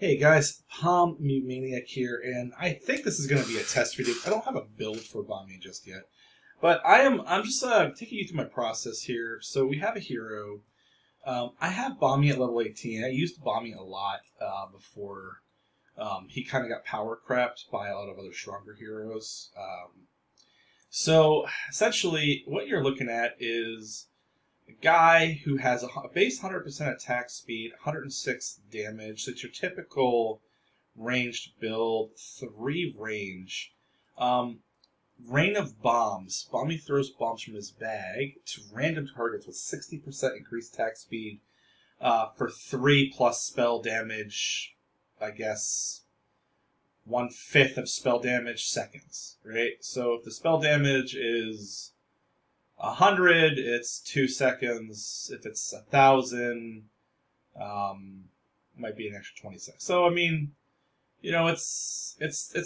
Hey guys, Palm Mute Maniac here, and I think this is going to be a test video. I don't have a build for Bombie just yet, but I'm just taking you through my process here. So we have a hero. I have Bombie at level 18. I used Bombie a lot before he kind of got power crept by a lot of other stronger heroes. So essentially, what you're looking at is a guy who has a base 100% attack speed, 106 damage. That's your typical ranged build, 3 range. Rain of bombs. Bombie throws bombs from his bag to random targets with 60% increased attack speed for 3 plus spell damage, I guess 1/5 of spell damage seconds, right? So if the spell damage is 100, it's 2 seconds. If it's 1,000, might be an extra 20 seconds. So I mean, you know, it's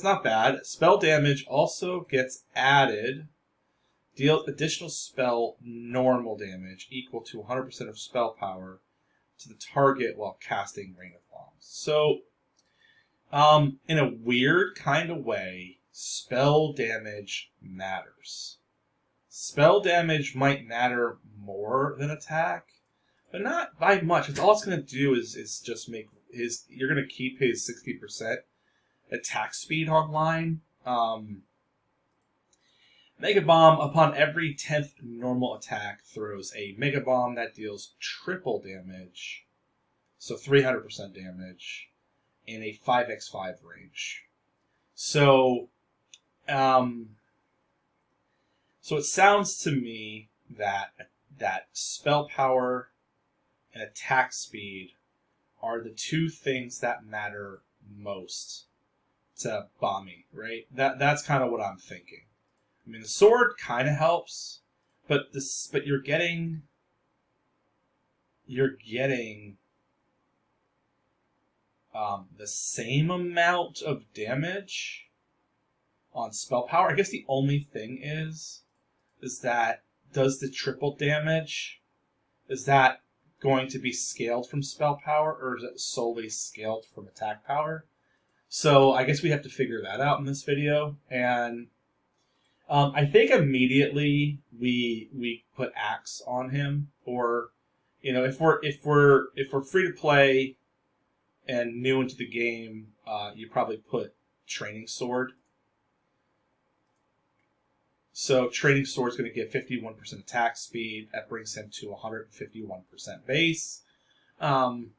not bad. Spell damage also gets added. Deal additional spell normal damage equal to 100% of spell power to the target while casting Rain of Bombs. So, in a weird kind of way, spell damage matters. Spell damage might matter more than attack, but not by much. It's all it's going to do is just make his. You're going to keep his 60% attack speed online. Mega Bomb, upon every 10th normal attack, throws a Mega Bomb that deals triple damage, so 300% damage, in a 5x5 range. So, So it sounds to me that spell power and attack speed are the two things that matter most to Bombie, right? That's kind of what I'm thinking. I mean, the sword kind of helps, but you're getting the same amount of damage on spell power. I guess the only thing is that does the triple damage, is that going to be scaled from spell power, or is it solely scaled from attack power? So I guess we have to figure that out in this video. And I think immediately we put Axe on him, or if we're free to play and new into the game, you probably put Training Sword. So Training Sword is going to get 51% attack speed. That brings him to 151% base. And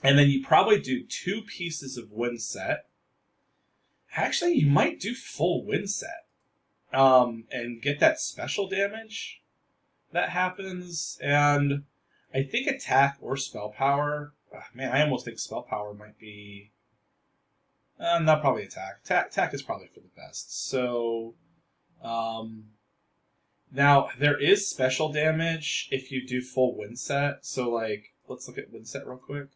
then you probably do 2 pieces of Windset. Actually, you might do full Windset. And get that special damage that happens. And I think attack or spell power. Man, I almost think spell power might be... not probably attack. Attack is probably for the best. So... now, there is special damage if you do full Windset. So, let's look at Windset real quick.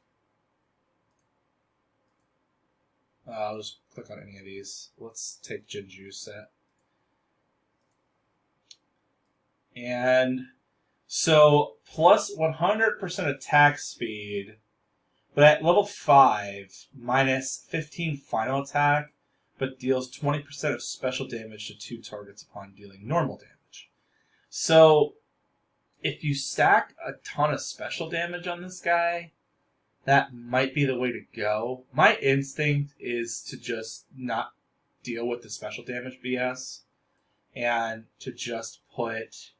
I'll just click on any of these. Let's take Jinju set. And so, plus 100% attack speed, but at level 5, minus 15 final attack, but deals 20% of special damage to 2 targets upon dealing normal damage. So, if you stack a ton of special damage on this guy, that might be the way to go. My instinct is to just not deal with the special damage BS, and to just put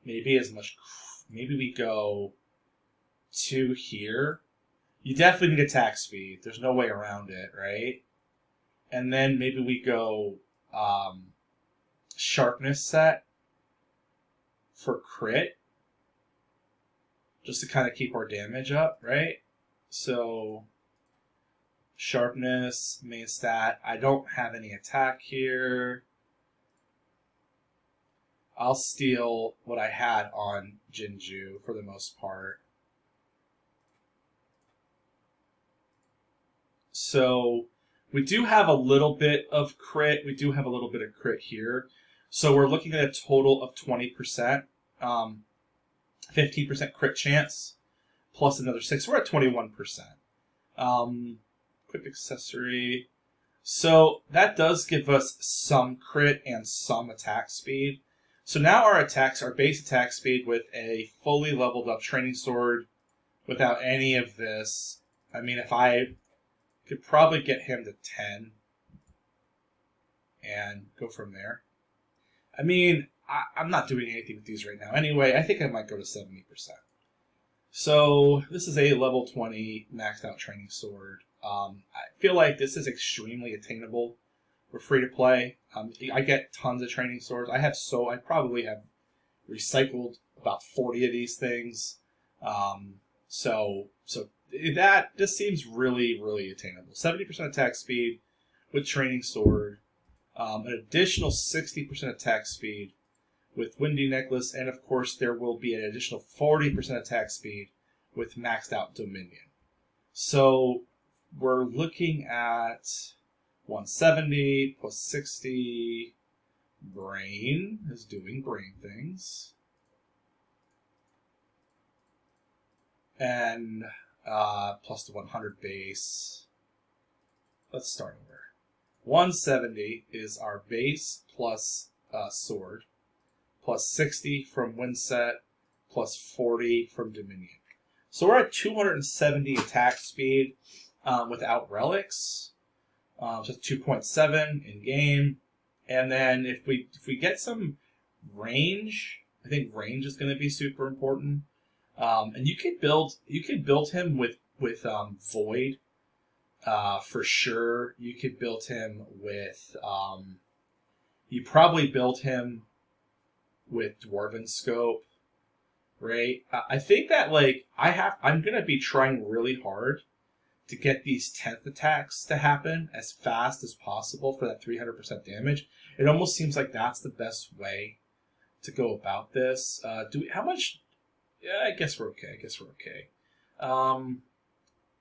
maybe we go 2 here. You definitely need attack speed. There's no way around it, right? And then maybe we go sharpness set for crit, just to kind of keep our damage up, right? So sharpness, main stat. I don't have any attack here. I'll steal what I had on Jinju for the most part. So we do have a little bit of crit. We do have a little bit of crit here. So we're looking at a total of 20%. 15% crit chance, plus another 6. We're at 21%. Quick accessory. So that does give us some crit and some attack speed. So now our attacks, our base attack speed with a fully leveled up training sword without any of this. I mean, if I could probably get him to 10 and go from there. I mean, I'm not doing anything with these right now. Anyway, I think I might go to 70%. So this is a level 20 maxed out training sword. I feel like this is extremely attainable for free to play. I get tons of training swords. I probably have recycled about 40 of these things. So that just seems really, really attainable. 70% attack speed with training sword, an additional 60% attack speed with Windy Necklace, and of course there will be an additional 40% attack speed with maxed out Dominion. So we're looking at 170 plus 60. Brain is doing brain things. And plus the 100 base. Let's start over. 170 is our base plus sword, plus 60 from Windset, plus 40 from Dominion. So we're at 270 attack speed without relics, just 2.7 in game. And then if we get some range, I think range is going to be super important. And you could build him with Void for sure. You could build him with you probably build him with Dwarven Scope, right? I think that I'm gonna be trying really hard to get these 10th attacks to happen as fast as possible for that 300% damage. It almost seems like that's the best way to go about this. How much? Yeah, I guess we're okay.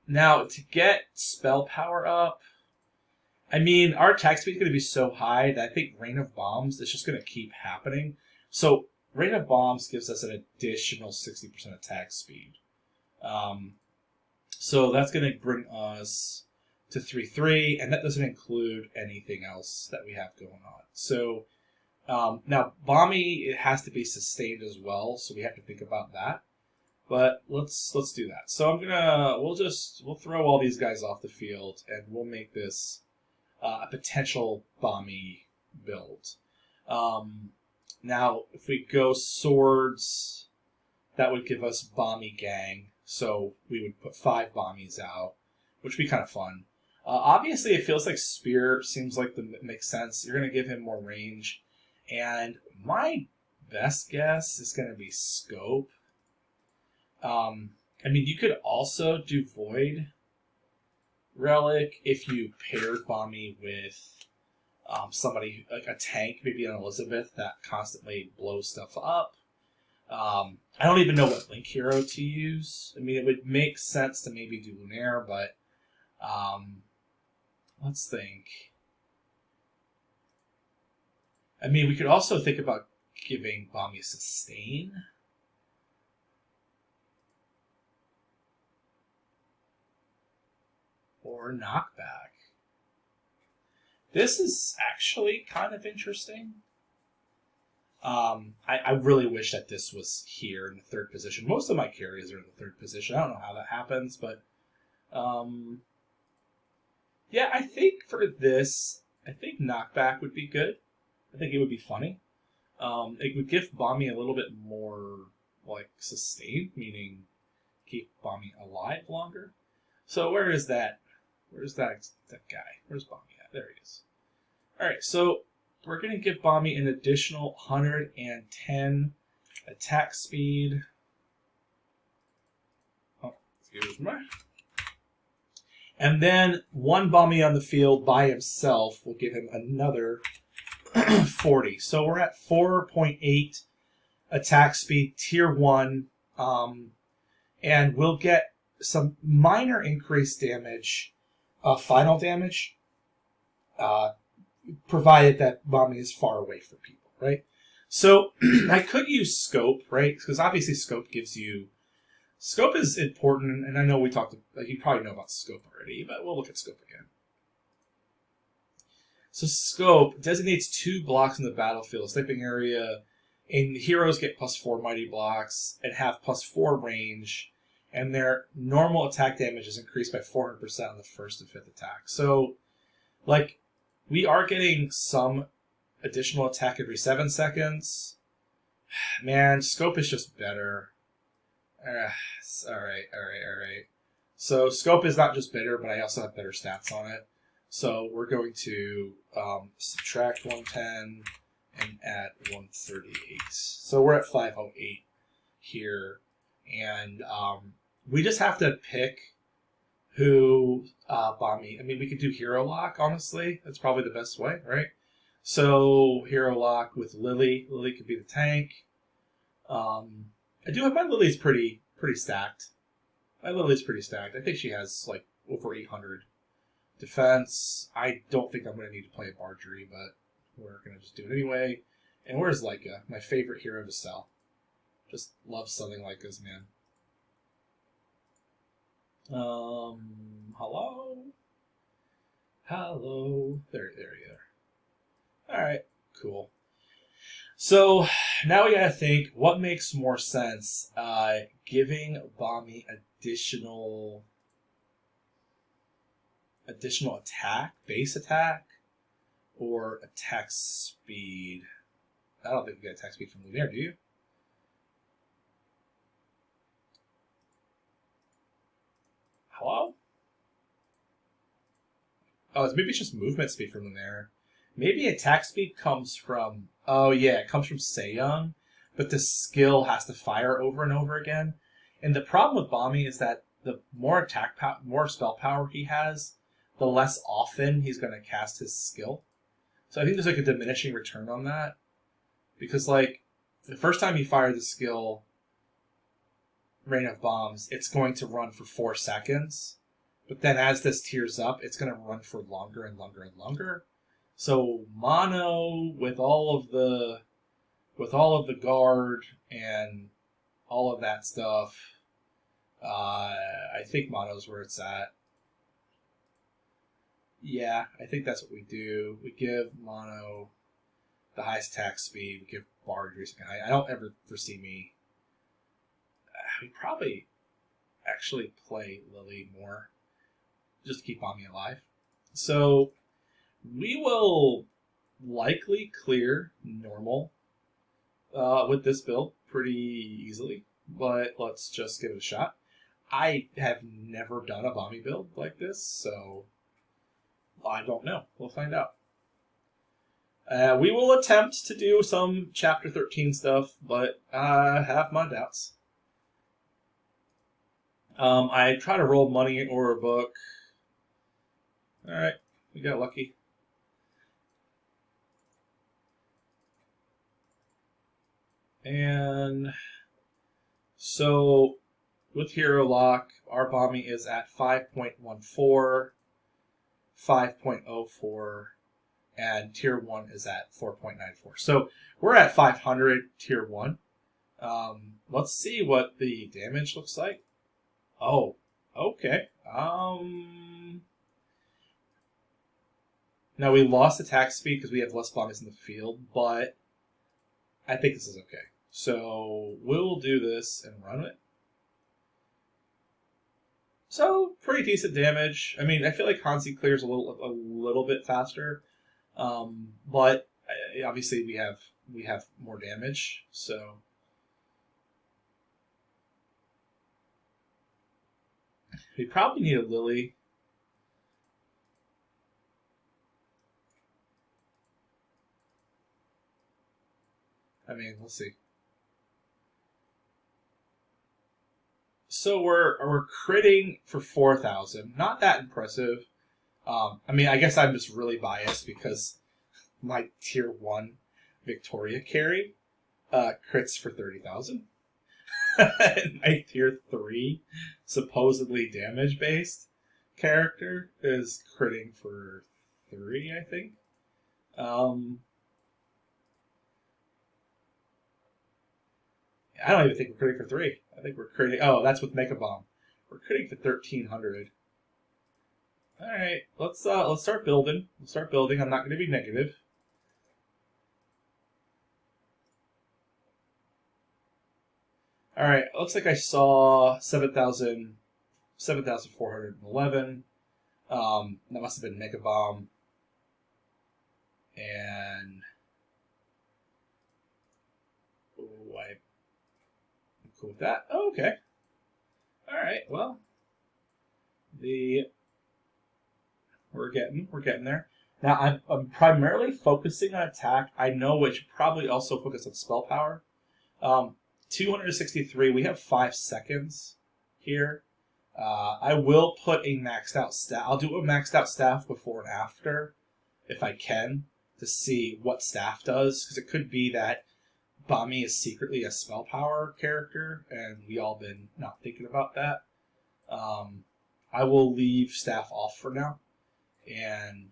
Now, to get spell power up, I mean, our attack speed is going to be so high that I think Rain of Bombs is just going to keep happening. So, Rain of Bombs gives us an additional 60% attack speed. So, that's going to bring us to 3-3, and that doesn't include anything else that we have going on. So, now, Bombie, it has to be sustained as well, so we have to think about that. But let's do that. So we'll throw all these guys off the field, and we'll make this a potential Bombie build. Now, if we go swords, that would give us Bombie Gang. So we would put 5 Bombies out, which would be kind of fun. Obviously, it feels like Spear seems like makes sense. You're going to give him more range. And my best guess is going to be Scope. I mean, you could also do Void Relic if you paired Bombie with somebody, like a tank, maybe an Elizabeth, that constantly blows stuff up. I don't even know what Link Hero to use. I mean, it would make sense to maybe do Lunaire, but let's think. I mean, we could also think about giving Bombie Sustain. Or Knockback. This is actually kind of interesting. I really wish that this was here in the 3rd position. Most of my carries are in the 3rd position. I don't know how that happens, but yeah, I think for this, I think Knockback would be good. I think it would be funny. It would give Bombie a little bit more sustain, meaning keep Bombie alive longer. So where is that? Where's that guy? Where's Bombie at? There he is. Alright, so we're going to give Bombie an additional 110 attack speed. Oh, excuse me. And then 1 Bombie on the field by himself will give him another 40. So we're at 4.8 attack speed, tier 1. And we'll get some minor increased damage. Final damage, provided that Bombie is far away from people, right? So I could use Scope, right? Because obviously Scope gives you Scope is important, and I know we talked, like, you probably know about scope already, but we'll look at scope again. So scope designates 2 blocks in the battlefield, sniping area, and heroes get +4 mighty blocks and have +4 range, and their normal attack damage is increased by 400% on the 1st and 5th attack. So, like, we are getting some additional attack every 7 seconds. Man, scope is just better. Alright. So scope is not just better, but I also have better stats on it. So we're going to subtract 110 and add 138. So we're at 508 here. And we just have to pick who Bombie. I mean, we could do hero lock, honestly. That's probably the best way, right? So hero lock with Lily. Lily could be the tank. I do have my Lily's pretty stacked. My Lily's pretty stacked. I think she has like over 800 defense. I don't think I'm going to need to play a Bargery, but we're going to just do it anyway. And where's Leica? My favorite hero to sell. Just love selling Leicas, man. Hello? Hello? There you are. Alright, cool. So now we gotta think, what makes more sense? Giving Bombie additional attack, base attack, or attack speed? I don't think we get attack speed from Lumiere, do you? Hello? Oh, maybe it's just movement speed from Lumiere. Maybe attack speed comes from... Oh, yeah, it comes from Seiyang, but the skill has to fire over and over again. And the problem with Bombie is that the more more spell power he has, the less often he's going to cast his skill. So I think there's like a diminishing return on that. Because, like, the first time you fire the skill, Rain of Bombs, it's going to run for 4 seconds. But then as this tiers up, it's going to run for longer and longer and longer. So mono with all of the guard and all of that stuff, I think mono's where it's at. Yeah, I think that's what we do. We give mono the highest attack speed. We give Bargery something high. I don't ever foresee me. We probably actually play Lily more just to keep Bombie alive. So we will likely clear normal with this build pretty easily, but let's just give it a shot. I have never done a Bombie build like this, so I don't know. We'll find out. We will attempt to do some Chapter 13 stuff, but I have my doubts. I try to roll money or a book. Alright, we got lucky. And so with Hero Lock, our Bombie is at 5.14, 5.04, and Tier 1 is at 4.94. So we're at 500 Tier 1. Let's see what the damage looks like. Oh, okay. Now we lost attack speed because we have less Bombies in the field, but I think this is okay. So we'll do this and run it. So pretty decent damage. I mean, I feel like Hansi clears a little bit faster, but obviously we have more damage. So we probably need a Lily. I mean, let's see. So we're critting for 4,000. Not that impressive. I mean, I guess I'm just really biased because my Tier 1 Victoria carry crits for 30,000. And my Tier 3 supposedly damage-based character is critting for 3, I think. I don't even think we're critting for 3. I think we're creating. Oh, that's with Mega Bomb. We're creating for 1300. All right, let's start building. We'll start building. I'm not going to be negative. All right, looks like I saw 7,411. That must have been Mega Bomb. And I'm cool with that. Oh, okay. All right. Well, we're getting there. Now I'm primarily focusing on attack. I know we should probably also focus on spell power. 263. We have 5 seconds here. I will put a maxed out staff. I'll do a maxed out staff before and after, if I can, to see what staff does, because it could be that Bombie is secretly a spell power character, and we all been not thinking about that. I will leave staff off for now, and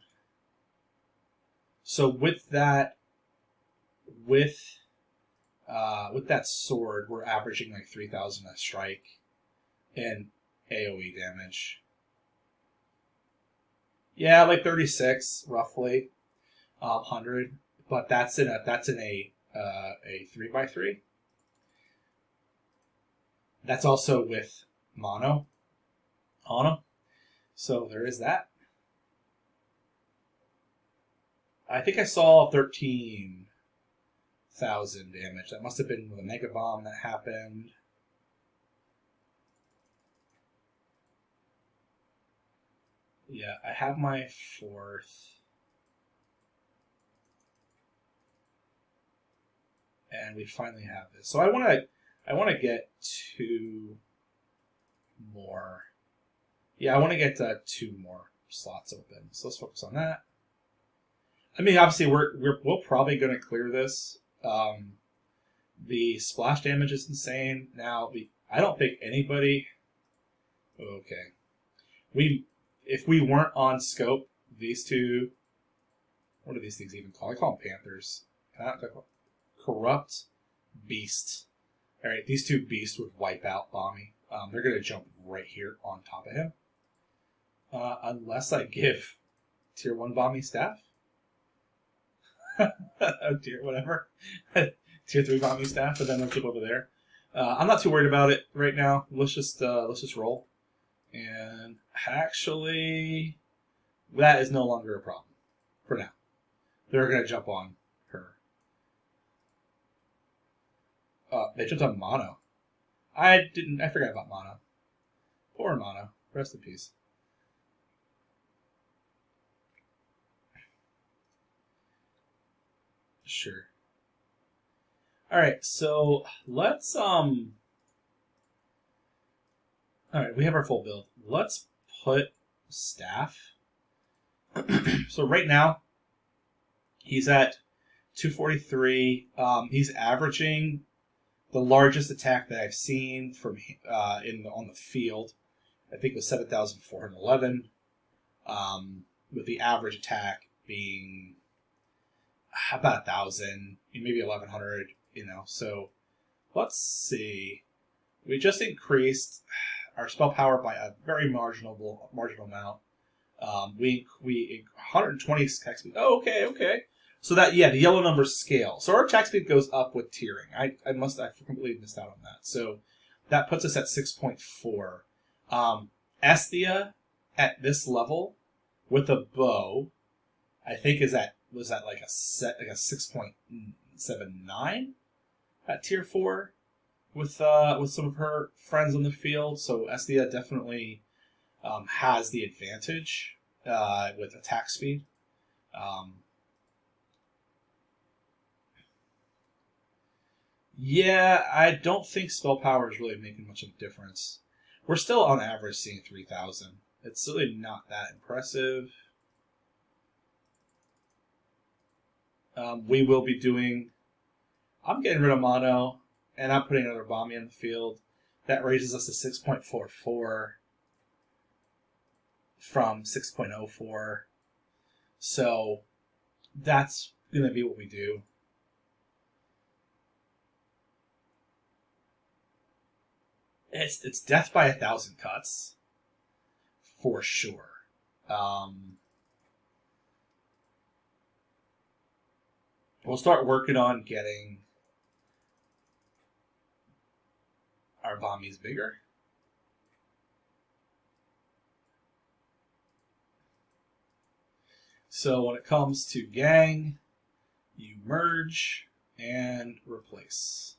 so with that sword, we're averaging like 3,000 a strike and AoE damage. Yeah, like 36 roughly, 100. But that's in a 3x3. That's also with mono on them. So there is that. I think I saw 13,000 damage. That must have been with a Mega Bomb that happened. Yeah, I have my 4th. And we finally have this. So I want to get 2 more. Yeah, I want to get 2 more slots open. So let's focus on that. I mean, obviously we're probably going to clear this. The splash damage is insane. Now I don't think anybody. Okay, if we weren't on scope, these two. What are these things even called? I call them Panthers. Corrupt Beast. All right, these 2 beasts would wipe out Bombie. They're going to jump right here on top of him. Unless I give tier 1 Bombie staff. Whatever. Tier 3 Bombie staff, and then they'll keep over there. I'm not too worried about it right now. Let's just roll. And actually, that is no longer a problem for now. They're going to jump on her. They jumped on Mono. I forgot about Mono. Poor Mono. Rest in peace. Sure. Alright, so let's alright, we have our full build. Let's put staff. So right now, he's at 243. He's averaging the largest attack that I've seen from on the field. I think it was 7,411. With the average attack being about 1,000, maybe 1,100. So let's see. We just increased our spell power by a very marginal amount. We 120 attack speed. Oh, okay. So that, yeah, the yellow numbers scale. So our attack speed goes up with tiering. I completely missed out on that. So that puts us at 6.4. Esthia at this level with a bow, I think was at like a 6.79 at tier 4 with some of her friends on the field. So Esthia definitely has the advantage with attack speed. Yeah, I don't think spell power is really making much of a difference. We're still on average seeing 3,000. It's really not that impressive. We will be doing. I'm getting rid of mono, and I'm putting another Bombie in the field. That raises us to 6.44 from 6.04. So that's going to be what we do. It's death by 1,000 cuts for sure. We'll start working on getting our bombies bigger. So when it comes to gang, you merge and replace.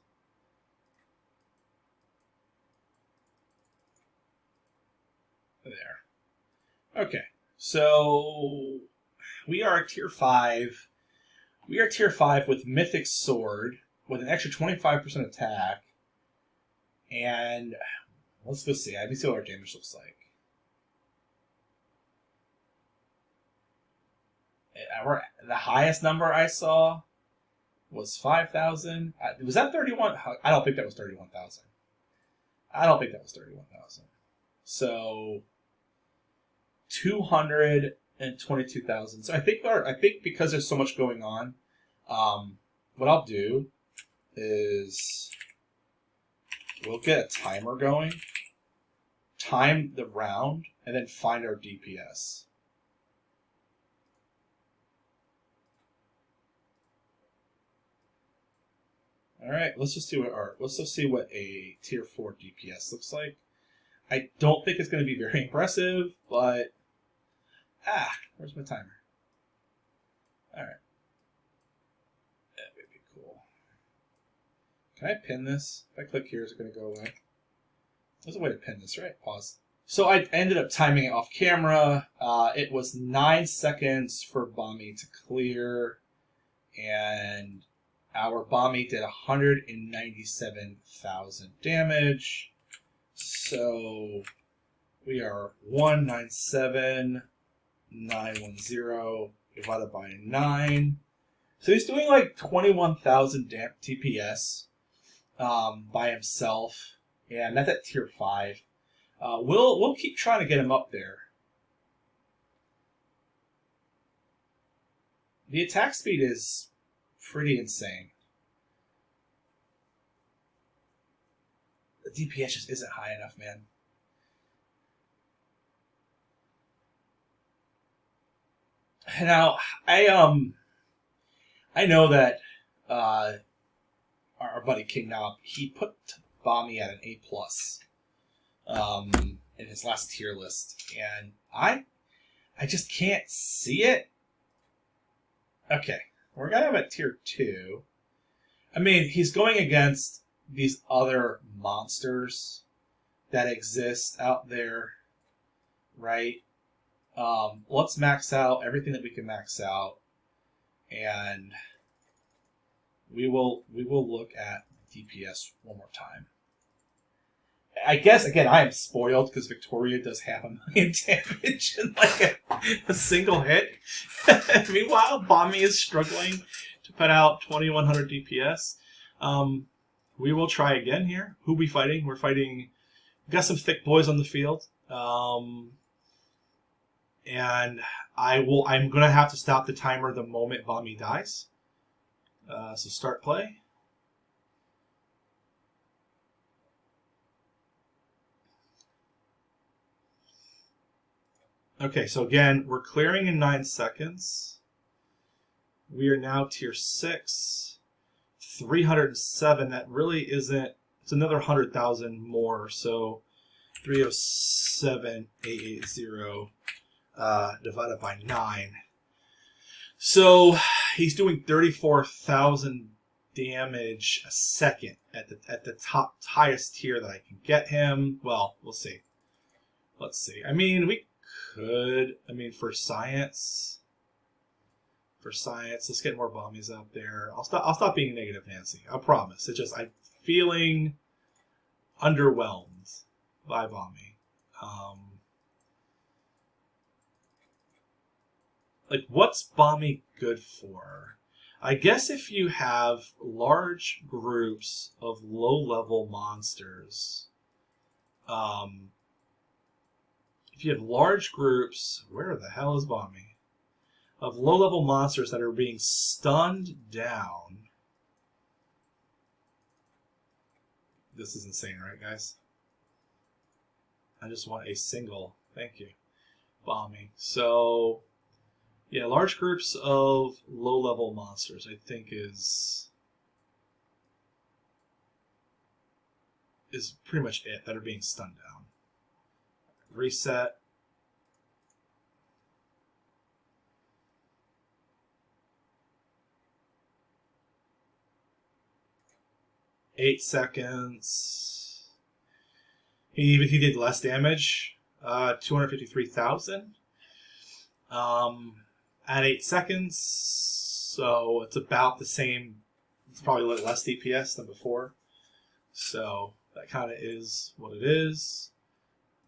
There. Okay, so we are tier 5. We are tier 5 with Mythic Sword with an extra 25% attack. And let's go see. Let me see what our damage looks like. The highest number I saw was 5,000. Was that 31? I don't think that was 31,000. I don't think that was 31,000. So 222,000. So I think because there's so much going on, what I'll do is we'll get a timer going, time the round, and then find our DPS. All right, let's just see what a tier 4 DPS looks like. I don't think it's going to be very impressive, but where's my timer? All right, that would be cool. Can I pin this? If I click here, is it going to go away? There's a way to pin this, right? Pause. So I ended up timing it off camera. It was 9 seconds for Bombie to clear, and our Bombie did 197,000 damage. So we are 197,910 divided by 9. So he's doing like 21,000 TPS by himself, and that's at tier 5. We'll keep trying to get him up there. The attack speed is pretty insane. The DPS just isn't high enough, man. Now, I know that our buddy King Knob, he put Bombie at an A+, in his last tier list, and I just can't see it. Okay, we're gonna have a tier 2. I mean, he's going against these other monsters that exist out there, right? Let's max out everything that we can max out, and we will look at DPS one more time. I guess, again, I am spoiled because Victoria does 500,000 damage in like a single hit. Meanwhile, Bombie is struggling to put out 2,100 DPS. We will try again here. Who are we fighting? We're fighting... We've got some thick boys on the field. And I'm going to have to stop the timer the moment Bombie dies. So start play. Okay, so again, we're clearing in 9 seconds. We are now tier 6. 307, that really isn't... It's another 100,000 more, so 307,880 divided by 9. So he's doing 34,000 damage a second at the highest tier that I can get him. Well, we'll see. Let's see. I mean, we could. I mean, for science, let's get more Bombies out there. I'll stop being negative, Nancy. I promise. It's just I'm feeling underwhelmed by Bombie. Like, what's Bombie good for? I guess if you have large groups of low-level monsters, if you have large groups, where the hell is Bombie? Of low-level monsters that are being stunned down. This is insane, right, guys? I just want a single. Thank you. Bombing. So, yeah, large groups of low-level monsters, I think, is pretty much it that are being stunned down. Reset. Eight seconds. He did less damage. 253,000. At 8 seconds, so it's about the same. It's probably a little less DPS than before. So that kind of is what it is.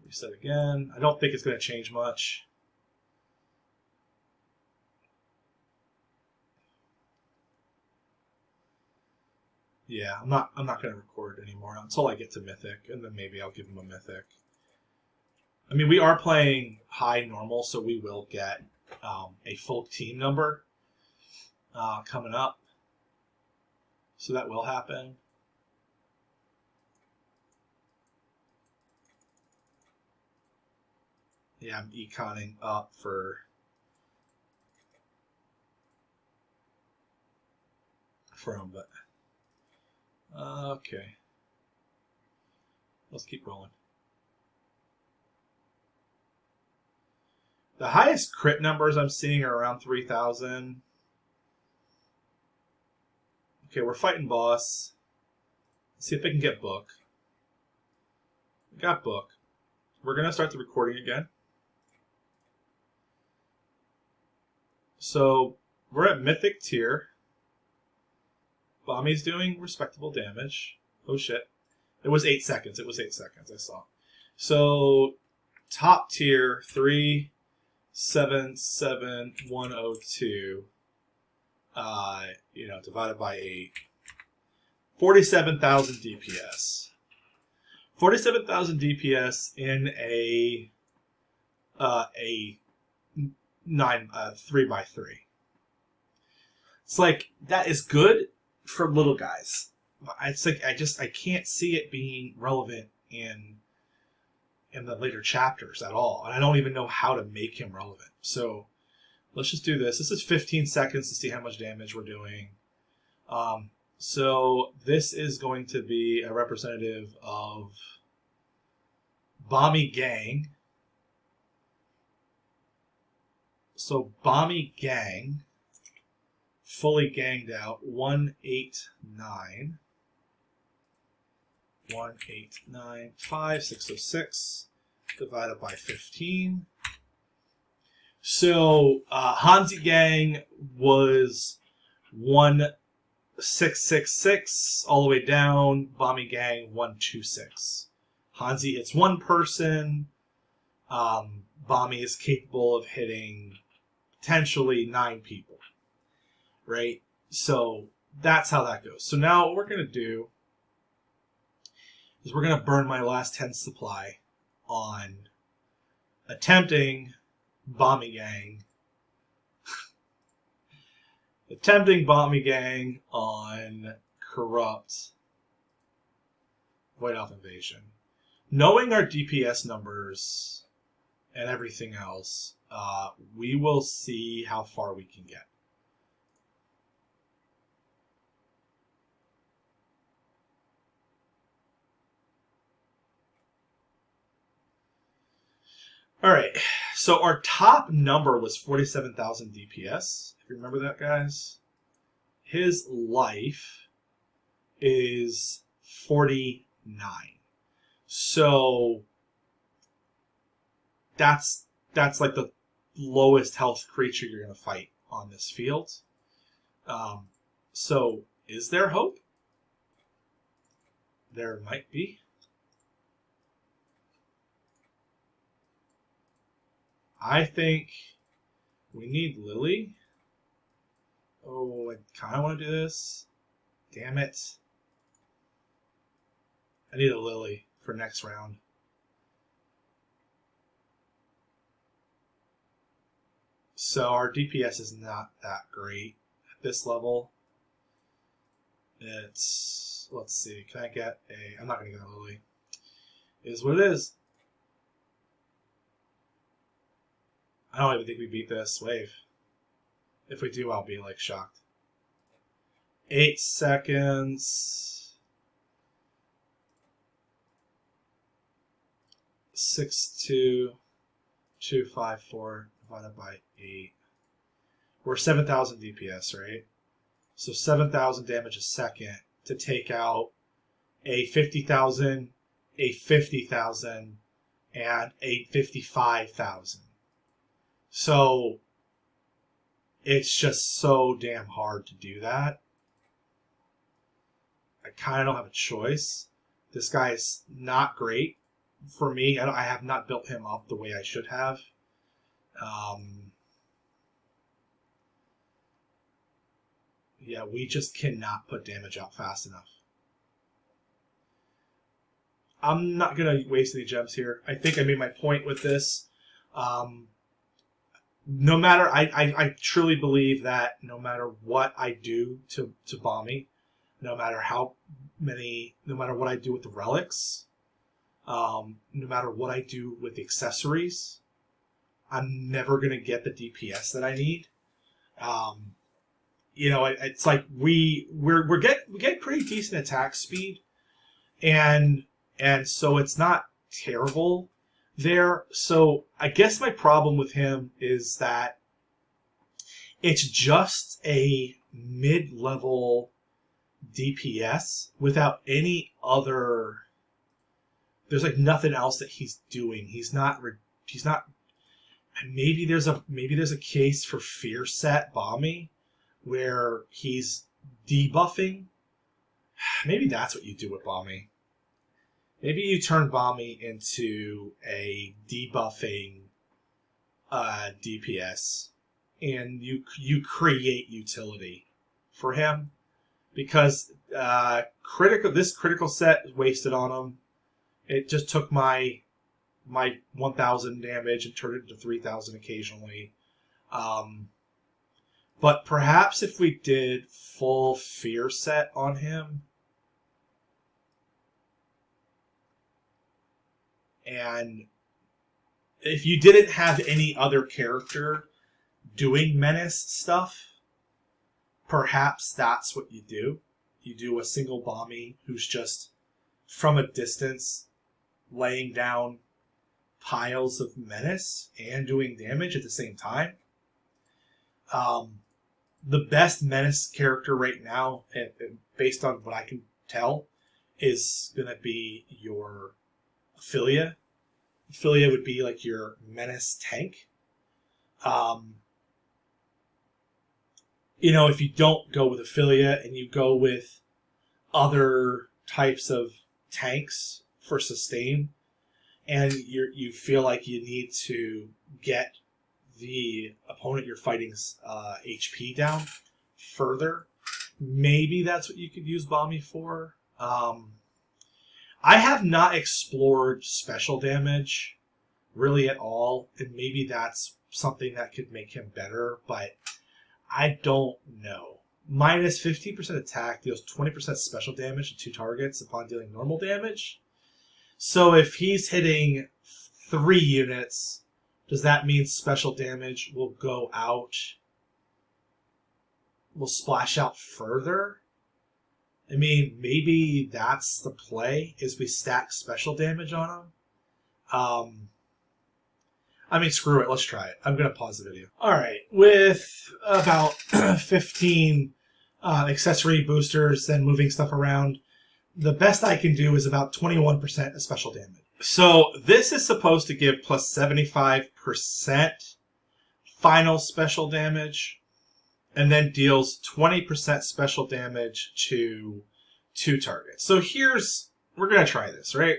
Reset again. I don't think it's going to change much. Yeah, I'm not going to record anymore until I get to Mythic, and then maybe I'll give him a Mythic. I mean, we are playing high normal, so we will get a full team number coming up. So that will happen. Yeah, I'm econing up for him, but okay. Let's keep rolling. The highest crit numbers I'm seeing are around 3,000. Okay, we're fighting boss. Let's see if I can get book. We got book. We're going to start the recording again. So, we're at Mythic tier. Bombie's doing respectable damage. Oh shit. It was 8 seconds. It was 8 seconds, I saw. So, top tier, 377,102. Divided by 8. 47,000 DPS. 47,000 DPS in a 3x3. It's like, that is good for little guys. It's like I can't see it being relevant in the later chapters at all, and I don't even know how to make him relevant. So let's just do this. This is 15 seconds to see how much damage we're doing. So this is going to be a representative of Bombie Gang. So Bombie Gang, fully ganged out, 189. 1895606 divided by 15. So Hanzi Gang was 1666 all the way down. Bombie Gang 126. Hanzi, it's one person. Bombie is capable of hitting potentially 9 people. Right? So that's how that goes. So now what we're going to do is we're going to burn my last 10 supply on attempting Bombie Gang. Attempting Bombie Gang on Corrupt Void Elf Invasion. Knowing our DPS numbers and everything else, we will see how far we can get. Alright, so our top number was 47,000 DPS. If you remember that, guys. His life is 49. So that's like the lowest health creature you're going to fight on this field. So is there hope? There might be. I think we need Lily. Oh, I kind of want to do this. Damn it. I need a Lily for next round. So our DPS is not that great at this level. It's, let's see, can I get a, I'm not going to get a Lily. It is what it is. I don't even think we beat this wave. If we do, I'll be like shocked. 8 seconds. 62254 divided by 8. We're 7,000 DPS, right? So 7,000 damage a second to take out a 50,000, a 50,000, and a 55,000. So it's just so damn hard to do that. I kind of don't have a choice. This guy is not great for me. I have not built him up the way I should have. Yeah, we just cannot put damage out fast enough. I'm not going to waste any gems here. I think I made my point with this. No matter, I truly believe that no matter what I do to Bombie, no matter what I do with the relics, no matter what I do with the accessories, I'm never going to get the DPS that I need. You know, it's like we get pretty decent attack speed, and so it's not terrible there. So I guess my problem with him is that it's just a mid-level DPS without any other. There's like nothing else that he's doing. He's not. Maybe there's a case for fear set Bombie, where he's debuffing. Maybe that's what you do with Bombie. Maybe you turn Bombie into a debuffing DPS, and you create utility for him, because this critical set is wasted on him. It just took my 1,000 damage and turned it into 3,000 occasionally. But perhaps if we did full fear set on him, and if you didn't have any other character doing menace stuff, perhaps that's what you do. You do a single Bombie who's just from a distance laying down piles of menace and doing damage at the same time. The best menace character right now, based on what I can tell, is going to be your Ophelia. Ophelia would be like your menace tank. You know, if you don't go with Ophelia and you go with other types of tanks for sustain, and you feel like you need to get the opponent you're fighting's HP down further, maybe that's what you could use Bombie for. I have not explored special damage really at all, and maybe that's something that could make him better, but I don't know. Minus 15% attack deals 20% special damage to 2 targets upon dealing normal damage. So if he's hitting 3 units, does that mean special damage will go out, will splash out further? I mean, maybe that's the play, is we stack special damage on him. I mean, screw it, let's try it. I'm going to pause the video. Alright, with about 15 accessory boosters and moving stuff around, the best I can do is about 21% of special damage. So this is supposed to give plus 75% final special damage, and then deals 20% special damage to 2 targets. So we're going to try this, right?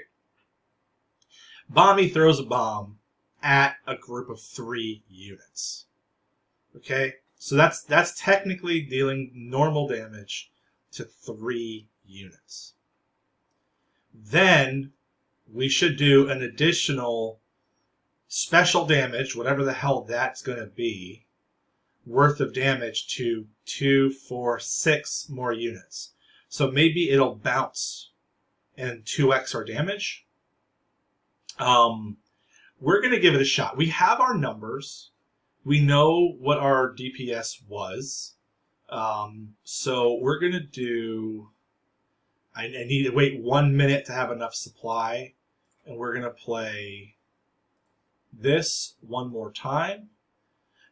Bombie throws a bomb at a group of 3 units. Okay? So that's technically dealing normal damage to 3 units. Then we should do an additional special damage, whatever the hell that's going to be, worth of damage to 2, 4, 6 more units. So maybe it'll bounce and 2x our damage. We're going to give it a shot. We have our numbers. we know what our DPS was. So we're going to do... I need to wait 1 minute to have enough supply. And we're going to play this one more time.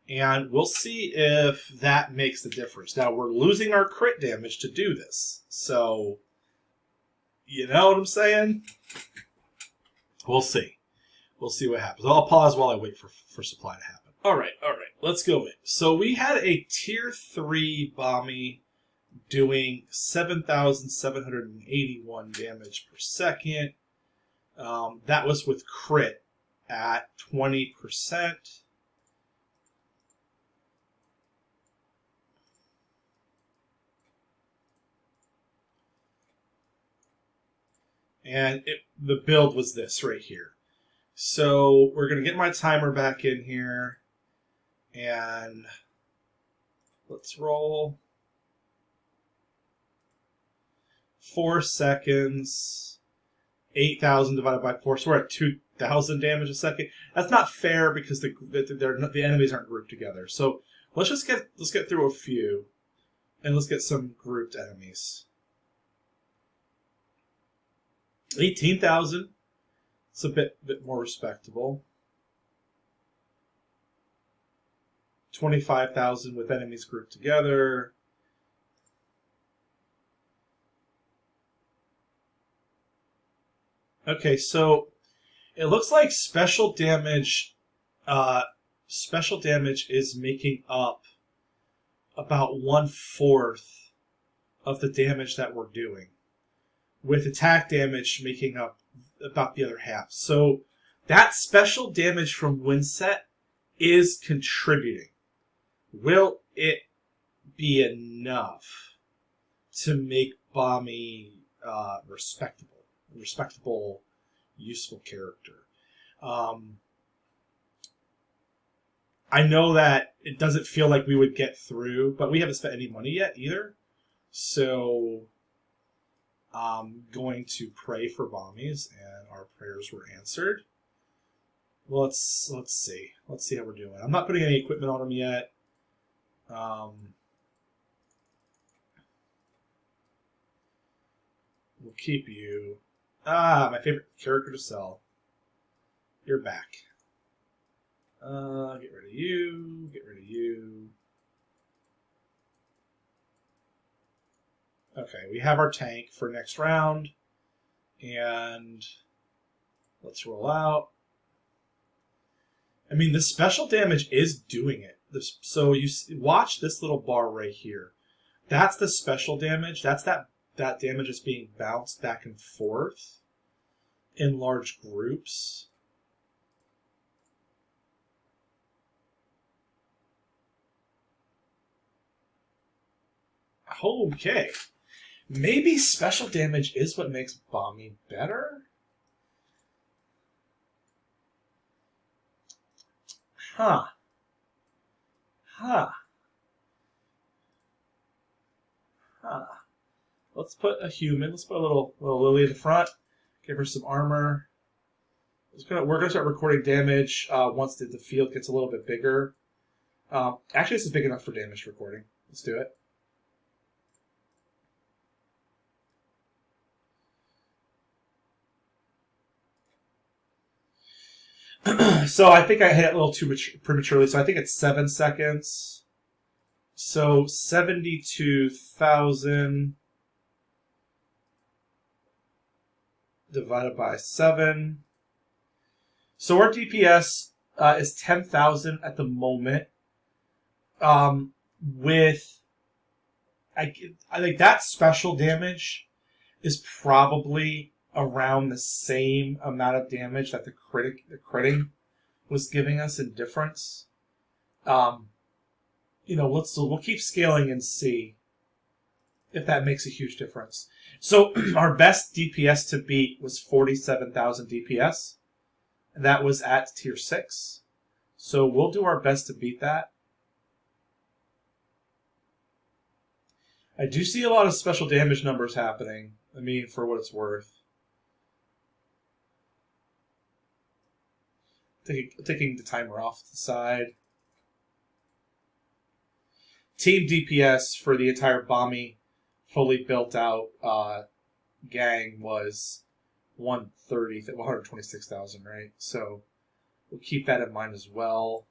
And we'll see if that makes the difference. Now, we're losing our crit damage to do this. So, you know what I'm saying? We'll see. We'll see what happens. I'll pause while I wait for supply to happen. All right. Let's go in. So we had a tier 3 Bombie doing 7,781 damage per second. That was with crit at 20%. And the build was this right here. So we're going to get my timer back in here. And let's roll. 4 seconds. 8,000 divided by 4. So we're at 2,000 damage a second. That's not fair because the enemies aren't grouped together. So let's get through a few. And let's get some grouped enemies. 18,000. It's a bit more respectable. 25,000 with enemies grouped together. Okay, so it looks like special damage is making up about 1/4 of the damage that we're doing, with attack damage making up about the other half. So that special damage from Winset is contributing. Will it be enough to make Bombie respectable, useful character? I know that it doesn't feel like we would get through, but we haven't spent any money yet either. So I'm going to pray for Bombies, and our prayers were answered. Let's see. Let's see how we're doing. I'm not putting any equipment on them yet. We'll keep you. My favorite character to sell. You're back. Get rid of you. Get rid of you. Okay, we have our tank for next round. And let's roll out. I mean, the special damage is doing it. So you watch this little bar right here. That's the special damage. That's that damage is being bounced back and forth in large groups. Okay. Maybe special damage is what makes Bombie better? Huh. Let's put a human. Let's put a little Lily in the front. Give her some armor. We're gonna start recording damage once the field gets a little bit bigger. Actually, this is big enough for damage recording. Let's do it. So I think I hit it a little too prematurely. So I think it's 7 seconds. So 72,000 divided by 7. So our DPS is 10,000 at the moment. With I think that special damage is probably around the same amount of damage that the critting was giving us in difference. We'll keep scaling and see if that makes a huge difference. So our best DPS to beat was 47,000 DPS. And that was at tier 6. So we'll do our best to beat that. I do see a lot of special damage numbers happening. I mean, for what it's worth. Taking the timer off to the side. team DPS for the entire Bombie fully built out gang was 126,000, right? So we'll keep that in mind as well.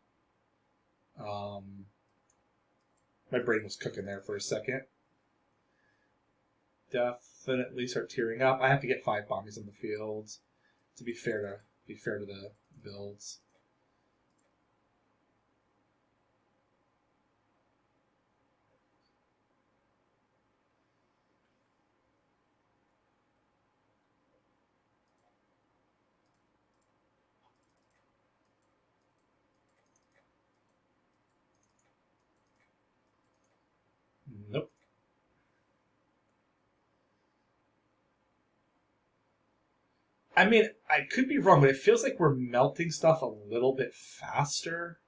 My brain was cooking there for a second. Definitely start tearing up. I have to get 5 Bombies in the field to be fair to the builds. Nope. I mean, I could be wrong, but it feels like we're melting stuff a little bit faster.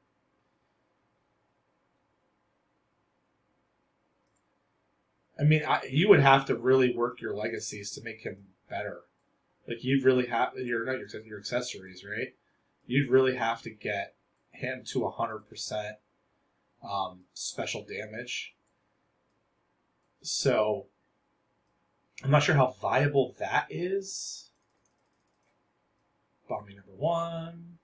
I mean, you would have to really work your legacies to make him better. Like, you'd really have your accessories, right? You'd really have to get him to 100% special damage. So, I'm not sure how viable that is. Bombie number 1.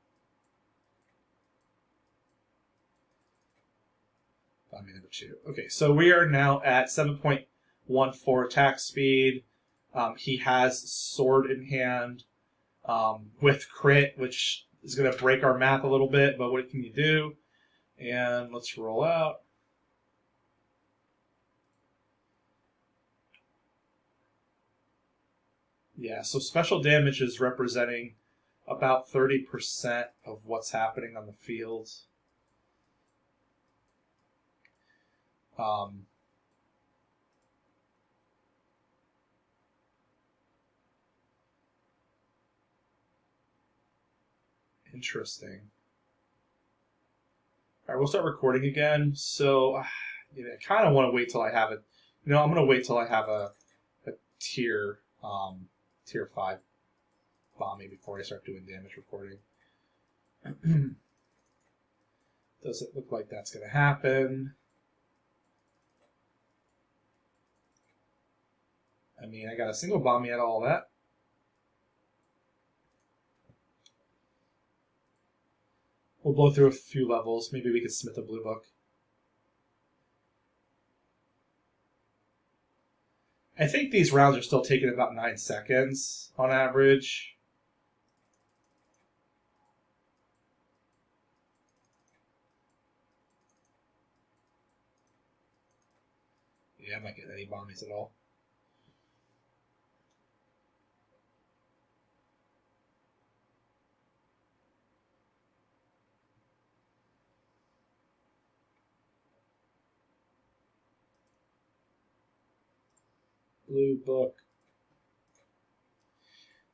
Bombie number 2. Okay, so we are now at 7.14 attack speed. He has sword in hand with crit, which is going to break our math a little bit, but what can you do? And let's roll out. Yeah, so special damage is representing about 30% of what's happening on the field. Interesting. All right, we'll start recording again. So, I kind of want to wait till I have it. I'm going to wait till I have a tier 5 Bombie before I start doing damage recording. Does it look like that's going to happen? I mean, I got a single Bombie out of all that. We'll blow through a few levels. Maybe we could smith a blue book. I think these rounds are still taking about 9 seconds on average. Yeah, I'm not getting any Bombies at all. Blue book.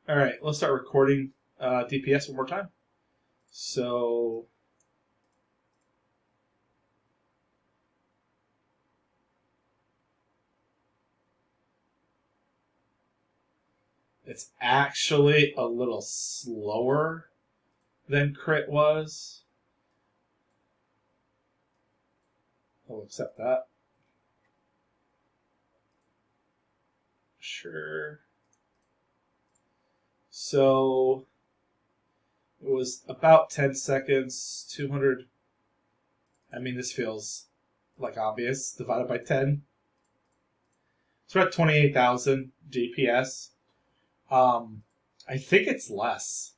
All right, let's start recording DPS one more time. So it's actually a little slower than crit was. I'll accept that. Sure. So it was about 10 seconds, 200. I mean, this feels like obvious. Divided by 10. So we're at 28,000 DPS. I think it's less.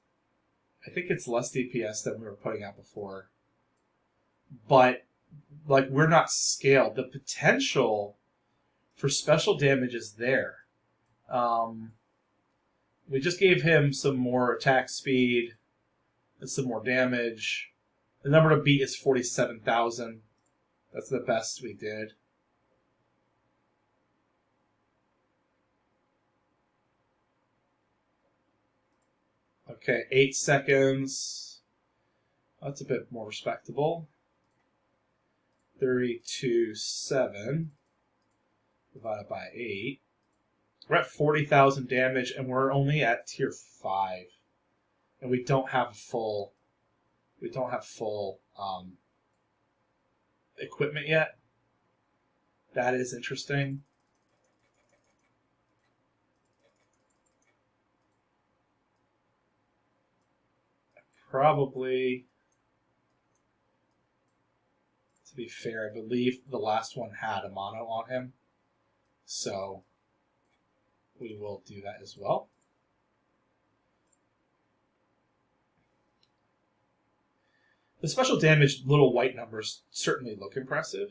I think it's less DPS than we were putting out before. But, like, we're not scaled. The potential for special damage is there. We just gave him some more attack speed and some more damage. The number to beat is 47,000. That's the best we did. Okay, 8 seconds. That's a bit more respectable. 32.7 divided by 8. We're at 40,000 damage, and we're only at tier 5, and we don't have full equipment yet. That is interesting. Probably, to be fair, I believe the last one had a mono on him. So we will do that as well. The special damage little white numbers certainly look impressive.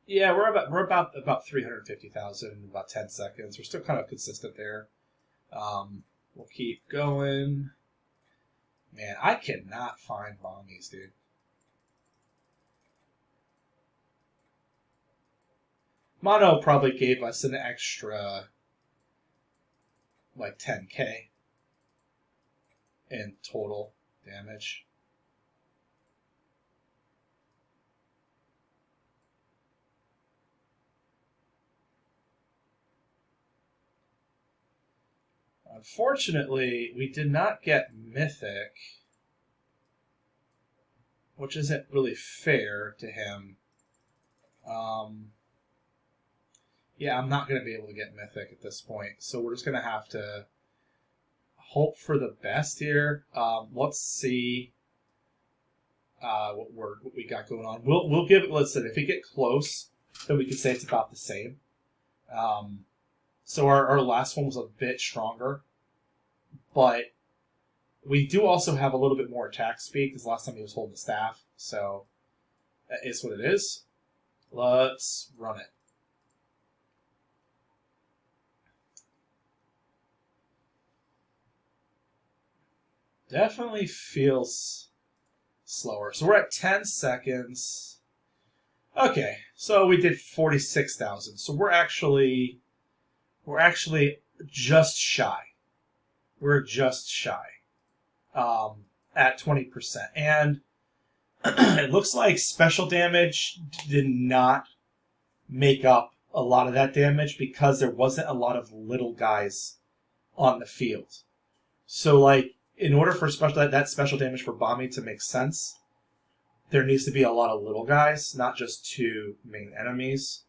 Yeah, we're about 350,000 in about 10 seconds. We're still kind of consistent there. We'll keep going. Man, I cannot find bombies, dude. Mono probably gave us an extra like 10k in total damage. Unfortunately, we did not get Mythic, which isn't really fair to him. Yeah, I'm not going to be able to get Mythic at this point, so we're just going to have to hope for the best here. Let's see what we got going on. We'll give it. Listen, if we get close, then we can say it's about the same. So our last one was a bit stronger, but we do also have a little bit more attack speed because last time he was holding the staff. So that is what it is. Let's run it. Definitely feels slower. So we're at 10 seconds. Okay, so we did 46,000. So we're actually just shy. We're just shy at 20%. And it looks like special damage did not make up a lot of that damage because there wasn't a lot of little guys on the field. So, like, in order for that special damage for Bombie to make sense, there needs to be a lot of little guys, not just two main enemies.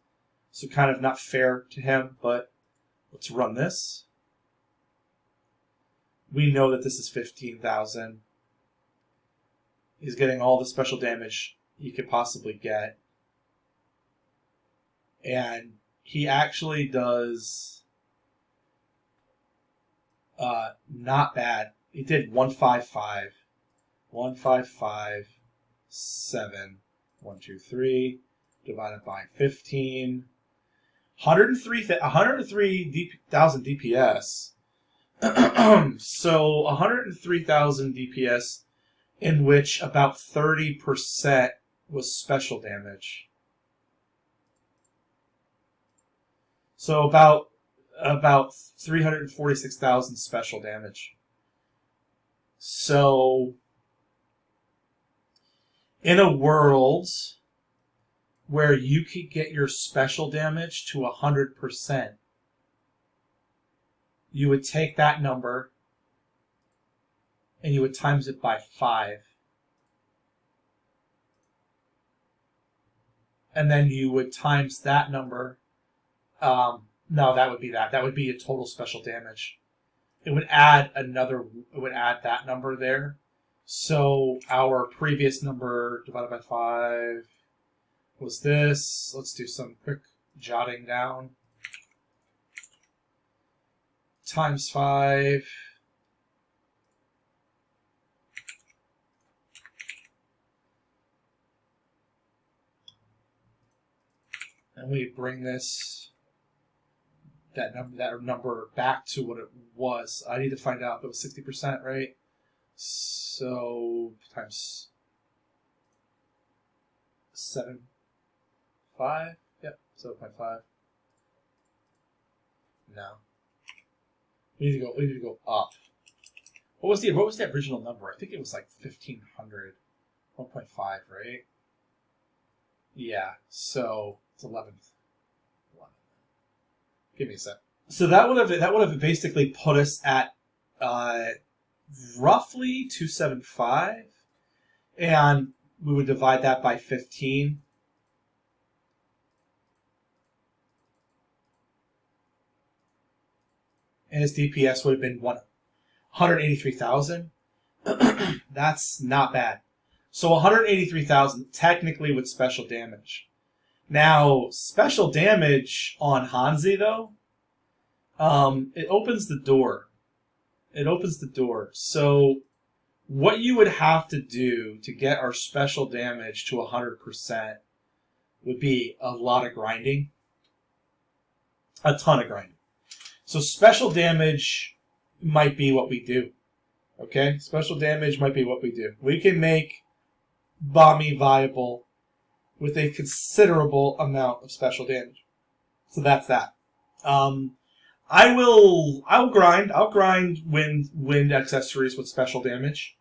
So kind of not fair to him, but let's run this. We know that this is 15,000. He's getting all the special damage he could possibly get. And he actually does not bad. He did 155, 155, 7, 1, 2, 3, divided by 15. 103,000 DPS. So 103,000 DPS, in which about 30% was special damage. So about 346,000 special damage. So in a world where you could get your special damage to 100%, you would take that number and you would times it by 5. And then you would times that number. No, that would be that. That would be a total special damage. It would add that number there. So our previous number divided by 5 was this. Let's do some quick jotting down. Times 5. And we bring that number back to what it was. I need to find out if it was 60%, right? So times 7.5. Yep, 7.5. No. We need to go up. What was the original number? I think it was like 1500, 1.5, right? Yeah. So it's 11th. Give me a sec. So that would have basically put us at roughly 275, and we would divide that by 15. And his DPS would have been 183,000. That's not bad. So 183,000 technically with special damage. Now, special damage on Hanzi, though, it opens the door. It opens the door. So what you would have to do to get our special damage to 100% would be a lot of grinding. A ton of grinding. So special damage might be what we do. Okay? Special damage might be what we do. We can make Bombie viable with a considerable amount of special damage. So that's that. I'll grind wind accessories with special damage.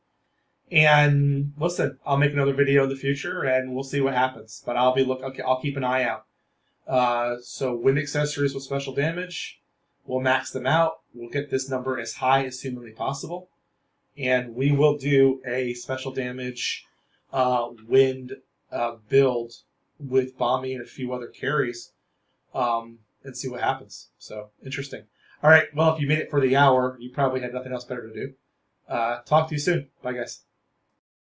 And listen, I'll make another video in the future and we'll see what happens. But I'll keep an eye out. So wind accessories with special damage, we'll max them out. We'll get this number as high as humanly possible. And we will do a special damage wind build with Bombie and a few other carries and see what happens. So, interesting. All right, well, if you made it for the hour, you probably had nothing else better to do. Talk to you soon. Bye, guys.